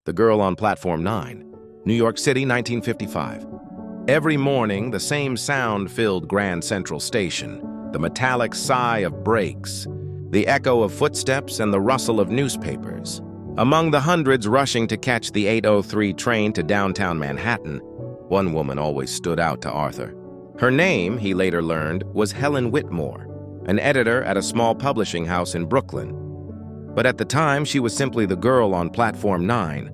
The Girl on Platform 9, New York City, 1955. Every morning, the same sound filled Grand Central Station, the metallic sigh of brakes, the echo of footsteps, and the rustle of newspapers. Among the hundreds rushing to catch the 8:03 train to downtown Manhattan, one woman always stood out to Arthur. Her name, he later learned, was Helen Whitmore, an editor at a small publishing house in Brooklyn. But at the time, she was simply the girl on Platform 9,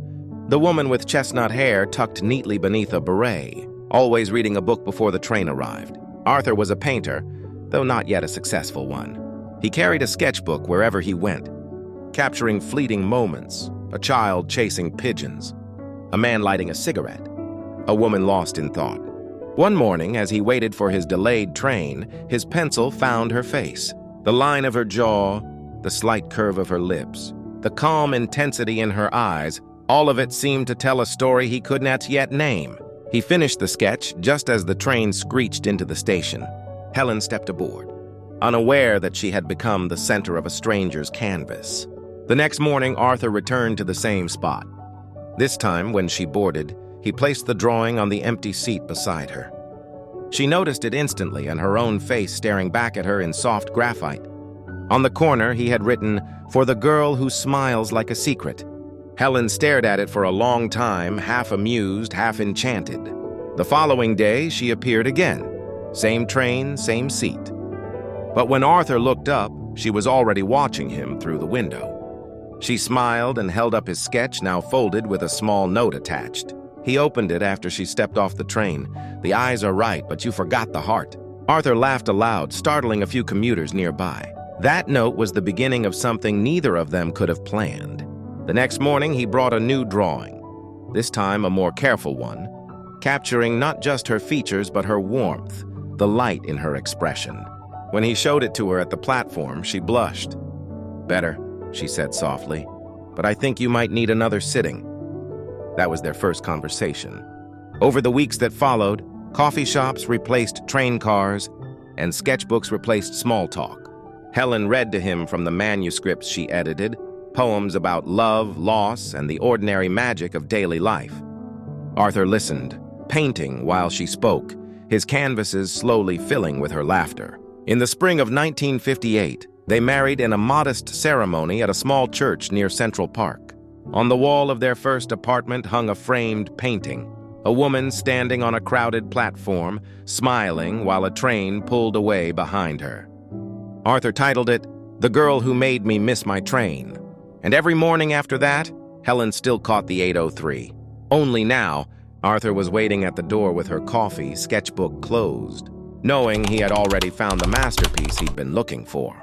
the woman with chestnut hair tucked neatly beneath a beret, always reading a book before the train arrived. Arthur was a painter, though not yet a successful one. He carried a sketchbook wherever he went, capturing fleeting moments, a child chasing pigeons, a man lighting a cigarette, a woman lost in thought. One morning, as he waited for his delayed train, his pencil found her face. The line of her jaw, the slight curve of her lips, the calm intensity in her eyes, all of it seemed to tell a story he could not yet name. He finished the sketch just as the train screeched into the station. Helen stepped aboard, unaware that she had become the center of a stranger's canvas. The next morning, Arthur returned to the same spot. This time, when she boarded, he placed the drawing on the empty seat beside her. She noticed it instantly, and her own face staring back at her in soft graphite. On the corner, he had written, "For the girl who smiles like a secret." Helen stared at it for a long time, half amused, half enchanted. The following day, she appeared again. Same train, same seat. But when Arthur looked up, she was already watching him through the window. She smiled and held up his sketch, now folded with a small note attached. He opened it after she stepped off the train. "The eyes are right, but you forgot the heart." Arthur laughed aloud, startling a few commuters nearby. That note was the beginning of something neither of them could have planned. The next morning, he brought a new drawing, this time a more careful one, capturing not just her features but her warmth, the light in her expression. When he showed it to her at the platform, she blushed. "Better," she said softly, "but I think you might need another sitting." That was their first conversation. Over the weeks that followed, coffee shops replaced train cars, and sketchbooks replaced small talk. Helen read to him from the manuscripts she edited, poems about love, loss, and the ordinary magic of daily life. Arthur listened, painting while she spoke, his canvases slowly filling with her laughter. In the spring of 1958, they married in a modest ceremony at a small church near Central Park. On the wall of their first apartment hung a framed painting, a woman standing on a crowded platform, smiling while a train pulled away behind her. Arthur titled it, "The Girl Who Made Me Miss My Train." And every morning after that, Helen still caught the 8:03. Only now, Arthur was waiting at the door with her coffee, sketchbook closed, knowing he had already found the masterpiece he'd been looking for.